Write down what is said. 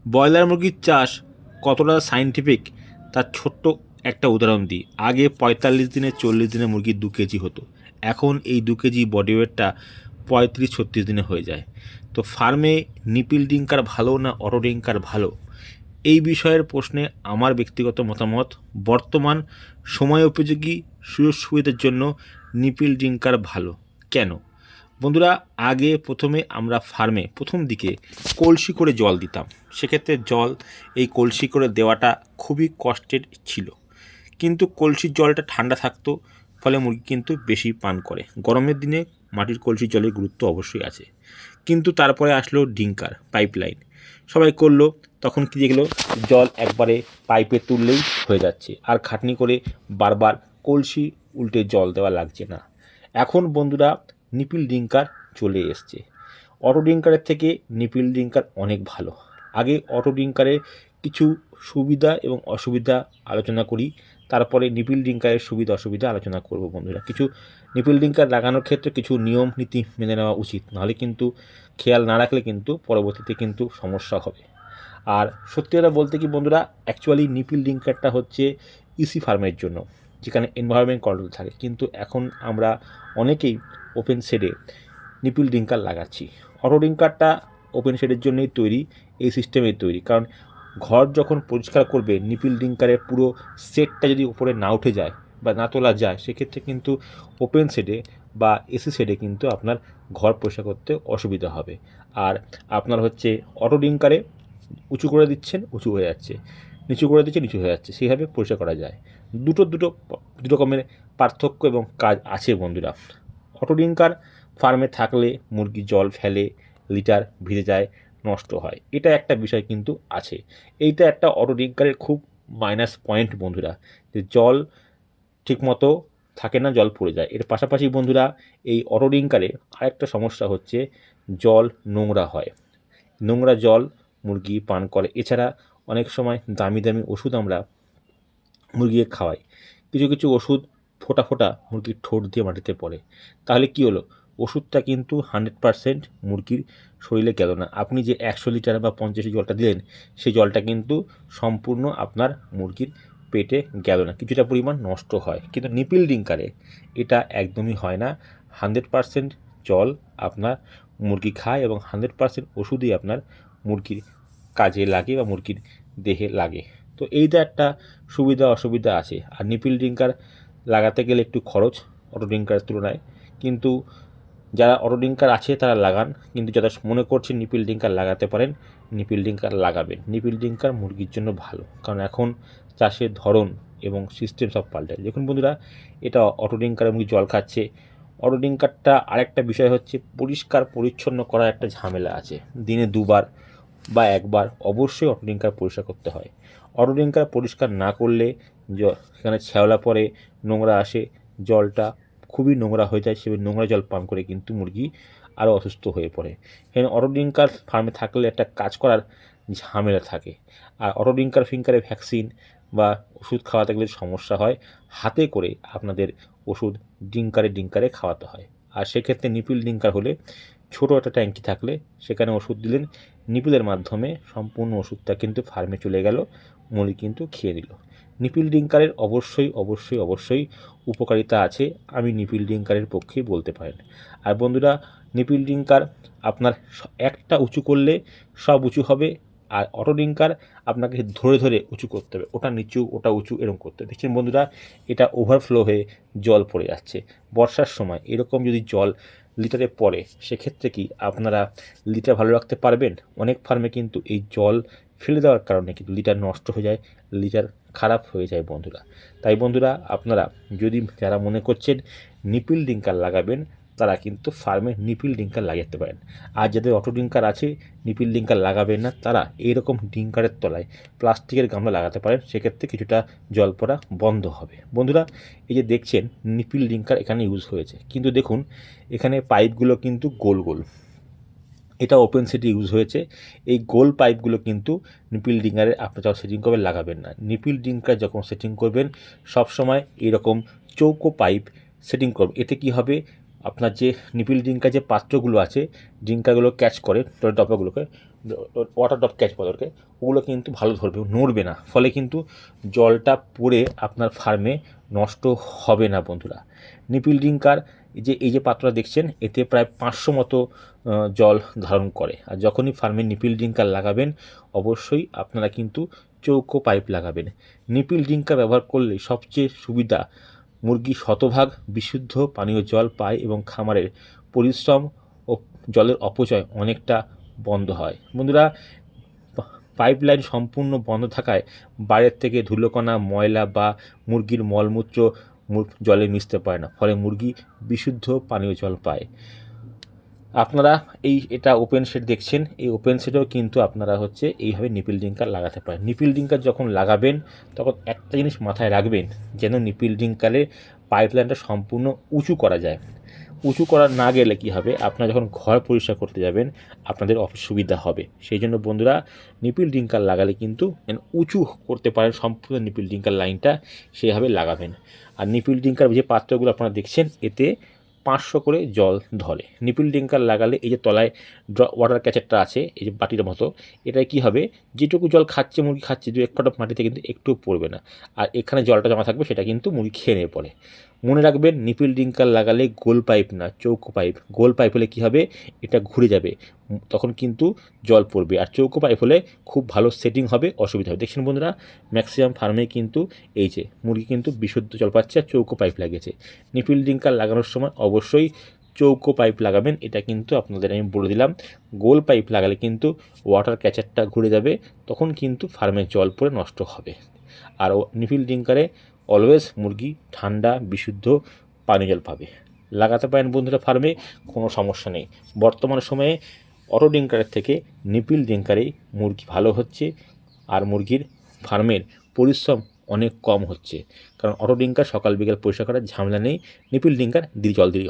Broiler মুরগির চাষ কতটা সায়েন্টিফিক তার ছোট্ট একটা উদাহরণ দিই। আগে 45 দিনে 40 দিনে মুরগির 2 কেজি হতো, এখন এই 2 কেজি বডি ওয়েটটা 35-36 দিনে হয়ে যায়। তো ফার্মে নিপিল ডিঙ্কার ভালো না অটো ডিঙ্কার ভালো, এই বিষয়ের প্রশ্নে আমার ব্যক্তিগত মতামত, বর্তমান সময় উপযোগী সুযোগ সুবিধার জন্য নিপিল ডিঙ্কার ভালো। কেন বন্ধুরা? আগে প্রথমে আমরা ফার্মে প্রথম দিকে কলসি করে জল দিতাম, সেক্ষেত্রে জল এই কলসি করে দেওয়াটা খুবই কষ্টের ছিল, কিন্তু কলসির জলটা ঠান্ডা থাকতো, ফলে মুরগি কিন্তু বেশি পান করে। গরমের দিনে মাটির কলসির জলের গুরুত্ব অবশ্যই আছে, কিন্তু তারপরে আসলো ডিঙ্কার পাইপলাইন, সবাই করলো, তখন কী দেখলো, জল একবারে পাইপে তুললেই হয়ে যাচ্ছে, আর খাটনি করে বারবার কলসি উল্টে জল দেওয়া লাগছে না। এখন বন্ধুরা নিপিল ডিঙ্কার চলে এসছে। অটো ডিঙ্কারের থেকে নিপিল ডিঙ্কার অনেক ভালো। আগে অটো ডিঙ্কারের কিছু সুবিধা এবং অসুবিধা আলোচনা করি, তারপরে নিপিল ডিঙ্কারের সুবিধা অসুবিধা আলোচনা করব বন্ধুরা। কিছু নিপিল ডিঙ্কার লাগানোর ক্ষেত্রে কিছু নিয়ম নীতি মেনে নেওয়া উচিত, নাহলে কিন্তু খেয়াল না রাখলে কিন্তু পরবর্তীতে কিন্তু সমস্যা হবে। আর সত্যি কথা বলতে কি বন্ধুরা, অ্যাকচুয়ালি নিপিল ডিঙ্কারটা হচ্ছে ইসি ফার্মের জন্য, যেখানে এনভায়রনমেন্ট কন্ট্রোল থাকে, কিন্তু এখন আমরা অনেকেই ওপেন শেডে নিপিল ডিঙ্কার লাগাচ্ছি। অটো ডিঙ্কারটা ওপেন শেডের জন্যই তৈরি, এই সিস্টেমেই তৈরি, কারণ ঘর যখন পরিষ্কার করবে নিপিল ডিঙ্কারের পুরো সেটটা যদি উপরে না উঠে যায় বা না তোলা যায়, সেক্ষেত্রে কিন্তু ওপেন শেডে বা এসি শেডে কিন্তু আপনার ঘর পরিষ্কার করতে অসুবিধা হবে। আর আপনার হচ্ছে অটো ডিঙ্কারে উঁচু করে দিচ্ছেন, উঁচু হয়ে যাচ্ছে, নিচু করে দিচ্ছে, নিচু হয়ে যাচ্ছে, সেইভাবে পরিষ্কার করা যায়। দু রকমের পার্থক্য এবং কাজ আছে বন্ধুরা। অটো ডিঙ্কার ফার্মে থাকলে মুরগি জল ফেলে, লিটার ভিজে যায়, নষ্ট হয়, এটা একটা বিষয় কিন্তু আছে। এইটা একটা অটো ডিঙ্কারের খুব মাইনাস পয়েন্ট বন্ধুরা, যে জল ঠিকমতো থাকে না, জল পড়ে যায়। এর পাশাপাশি বন্ধুরা এই অটো ডিঙ্কারে আরেকটা সমস্যা হচ্ছে, জল নোংরা হয়, নোংরা জল মুরগি পান করে। এছাড়া অনেক সময় দামি দামি ওষুধ আমরা মুরগিকে খাওয়াই, কিছু কিছু ওষুধ ফোঁটা ফোঁটা মুরগির ঠোঁট দিয়ে মাটিতে পড়ে, তাহলে কি হলো, ওষুধটা কিন্তু 100% মুরগির শরীরে গেল না। আপনি যে 100 লিটার বা 50 জলটা দিলেন, সেই জলটা কিন্তু সম্পূর্ণ আপনার মুরগির পেটে গেল না, কিছুটা পরিমাণ নষ্ট হয়। কিন্তু নিপিল ডিঙ্কারে এটা একদমই হয় না, 100% জল আপনার মুরগি খায় এবং 100% ওষুধই আপনার মুরগির কাজে লাগে বা মুরগির দেহে লাগে। তো এইটা একটা সুবিধা অসুবিধা আছে। আর নিপিল ডিঙ্কার লাগাতে গেলে একটু খরচ অটো ডিঙ্কারের তুলনায়, কিন্তু যারা অটো ডিঙ্কার আছে তারা লাগান, কিন্তু যারা মনে করছেন নিপিল ডিঙ্কার লাগাতে পারেন, নিপিল ডিঙ্কার লাগাবেন। নিপিল ডিঙ্কার মুরগির জন্য ভালো, কারণ এখন চাষের ধরন এবং সিস্টেম সব পাল্টায়। দেখুন বন্ধুরা, এটা অটো ডিঙ্কারে মুরগি জল খাচ্ছে। অটো ডিঙ্কারটা আরেকটা বিষয় হচ্ছে, পরিষ্কার পরিচ্ছন্ন করার একটা ঝামেলা আছে, দিনে 2 বার বা 1 বার অবশ্যই অটো ডিঙ্কার পরিষ্কার করতে হয়। অটো ডিঙ্কার পরিষ্কার না করলে সেখানে শ্যাওলা পড়ে, নোংরা আসে, জলটা খুবই নোংরা হয়ে যায়, সেই নোংরা জল পান করে কিন্তু মুরগি আরও অসুস্থ হয়ে পড়ে। এখানে অটো ডিঙ্কার ফার্মে থাকলে একটা কাজ করার ঝামেলা থাকে। আর অটো ডিঙ্কার ফিঙ্কারে ভ্যাকসিন বা ওষুধ খাওয়াতে গেলে সমস্যা হয়, হাতে করে আপনাদের ওষুধ ডিঙ্কারে ডিঙ্কারে খাওয়াতে হয়। আর সেক্ষেত্রে নিপিল ডিঙ্কার হলে ছোটো একটা ট্যাঙ্কি থাকলে সেখানে ওষুধ দিলেন, নিপিলের মাধ্যমে সম্পূর্ণ ওষুধটা কিন্তু ফার্মে চলে গেল, মুরগি কিন্তু খেয়ে নিল। নিপিল ডিঙ্কারের অবশ্যই অবশ্যই অবশ্যই উপকারিতা আছে, আমি নিপিল ডিঙ্কারের পক্ষেই বলতে পারেন। আর বন্ধুরা, নিপিল ডিঙ্কার আপনার একটা উঁচু করলে সব উঁচু হবে, আর অটো ডিঙ্কার আপনাকে ধরে ধরে উঁচু করতে হবে, ওটা নিচু ওটা উঁচু এরকম করতে হবে। দেখছেন বন্ধুরা, এটা ওভারফ্লো হয়ে জল পড়ে যাচ্ছে। বর্ষার সময় এরকম যদি জল লিটারে পড়ে, সেক্ষেত্রে কি আপনারা লিটার ভালো রাখতে পারবেন? অনেক ফার্মে কিন্তু এই জল ফেলে দেওয়ার কারণে কিন্তু লিটার নষ্ট হয়ে যায়, লিটার খারাপ হয়ে যায় বন্ধুরা। তাই বন্ধুরা, আপনারা যদি যারা মনে করছেন নিপিল ডিঙ্কার লাগাবেন, তারা কিন্তু ফার্মে নিপিল ডিঙ্কার লাগাতে পারেন। আর যাদের অটো ডিঙ্কার আছে, নিপিল ডিঙ্কার লাগাবেন না, তারা এইরকম ডিঙ্কারের তলায় প্লাস্টিকের গামলা লাগাতে পারেন, সেক্ষেত্রে কিছুটা জল পড়া বন্ধ হবে। বন্ধুরা, এই যে দেখছেন নিপিল ডিঙ্কার এখানে ইউজ হয়েছে, কিন্তু দেখুন এখানে পাইপগুলো কিন্তু গোল গোল, এটা ওপেন সেটে ইউজ হয়েছে। এই গোল পাইপগুলো কিন্তু নিপিল ডিঙ্কারে আপনি যখন সেটিং করবেন লাগাবেন না। নিপিল ডিঙ্কার যখন সেটিং করবেন, সবসময় এরকম চৌকো পাইপ সেটিং করবেন। এতে কি হবে, আপনার যে নিপিল ডিঙ্কার যে পাত্রগুলো আছে, ডিঙ্কারগুলো ক্যাচ করে ডবাগুলোকে, ওয়াটার ড্রপ ক্যাচ বলে ওকে, ওগুলো কিন্তু ভালো ধরবে, নড়বে না, ফলে কিন্তু জলটা পড়ে আপনার ফার্মে নষ্ট হবে না বন্ধুরা। নিপিল ড্রিঙ্কার এই যে পাত্রটা দেখছেন, এতে প্রায় 500 মতো জল ধারণ করে। আর যখনই ফার্মে নিপিল ড্রিঙ্কার লাগাবেন, অবশ্যই আপনারা কিন্তু চৌকো পাইপ লাগাবেন। নিপিল ড্রিঙ্কার ব্যবহার করলে সবচেয়ে সুবিধা, মুরগি শতভাগ বিশুদ্ধ পানীয় জল পায় এবং খামারের পরিশ্রম ও জলের অপচয় অনেকটা বন্ধ হয়। বন্ধুরা, পাইপলাইন সম্পূর্ণ বন্ধ থাকায় বাইরের থেকে ধুলোকণা, ময়লা বা মুরগির মলমূত্র জলে মিশতে পারে না, ফলে মুরগি বিশুদ্ধ পানীয় জল পায়। আপনারা এটা ওপেন শেড দেখছেন, এই ওপেন শেডেও কিন্তু আপনারা এইভাবে নিপিল ড্রিঙ্কার লাগাতে পারেন। নিপিল ড্রিঙ্কার যখন লাগাবেন তখন একটা জিনিস মাথায় রাখবেন, যেন নিপিল ড্রিঙ্কারের পাইপলাইনটা সম্পূর্ণ উঁচু করা যায়। উঁচু করা না গেলে কী হবে, আপনারা যখন ঘর পরিষ্কার করতে যাবেন আপনাদের অসুবিধা হবে। সেই জন্য বন্ধুরা, নিপিল ড্রিঙ্কার লাগালে কিন্তু উঁচু করতে পারেন সম্পূর্ণ নিপিল ড্রিঙ্কার লাইনটা, সেইভাবে লাগাবেন। আর নিপিল ড্রিঙ্কার যে পাত্রগুলো আপনারা দেখছেন, এতে 500 করে জল ধরে। নিপিল ড্রিঙ্কার লাগালে এই যে তলায় ওয়াটার ক্যাচারটা আছে, এই যে বাটির মতো, এটায় কী হবে, যেটুকু জল খাচ্ছে মুরগি খাচ্ছে, 1 ফোঁটা মাটিতে কিন্তু একটুও পড়বে না। আর এখানে জলটা জমা থাকবে, সেটা কিন্তু মুরগি খেয়ে নিয়ে পড়ে। মনে রাখবেন, নিপিল ড্রিঙ্কার লাগালে গোল পাইপ না, চৌকো পাইপ। গোল পাইপ হলে কী হবে, এটা ঘুরে যাবে, তখন কিন্তু জল পড়বে। আর চৌকো পাইপ হলে খুব ভালো সেটিং হবে, অসুবিধা হবে। দেখছেন বন্ধুরা, ম্যাক্সিমাম ফার্মে কিন্তু এই যে মুরগি কিন্তু বিশুদ্ধ জল পাচ্ছে আর চৌকো পাইপ লাগিয়েছে। নিপিল ড্রিঙ্কার লাগানোর সময় অবশ্যই চৌকো পাইপ লাগাবেন, এটা কিন্তু আপনাদের আমি বলে দিলাম। গোল পাইপ লাগালে কিন্তু ওয়াটার ক্যাচারটা ঘুরে যাবে, তখন কিন্তু ফার্মে জল পড়ে নষ্ট হবে। আর নিপিল ড্রিঙ্কারে অলওয়েজ মুরগি ঠান্ডা বিশুদ্ধ পানীয় জল পাবে। লাগাতে পারেন বন্ধুরা ফার্মে, কোনো সমস্যা নেই। বর্তমান সময়ে অটো ড্রিঙ্কারের থেকে নিপিল ড্রিঙ্কারেই মুরগি ভালো হচ্ছে, আর মুরগির ফার্মের পরিশ্রম অনেক কম হচ্ছে, কারণ অটো ড্রিঙ্কার সকাল বিকাল পরিষ্কার করার ঝামেলা নেই, নিপিল ড্রিঙ্কার জল দিয়ে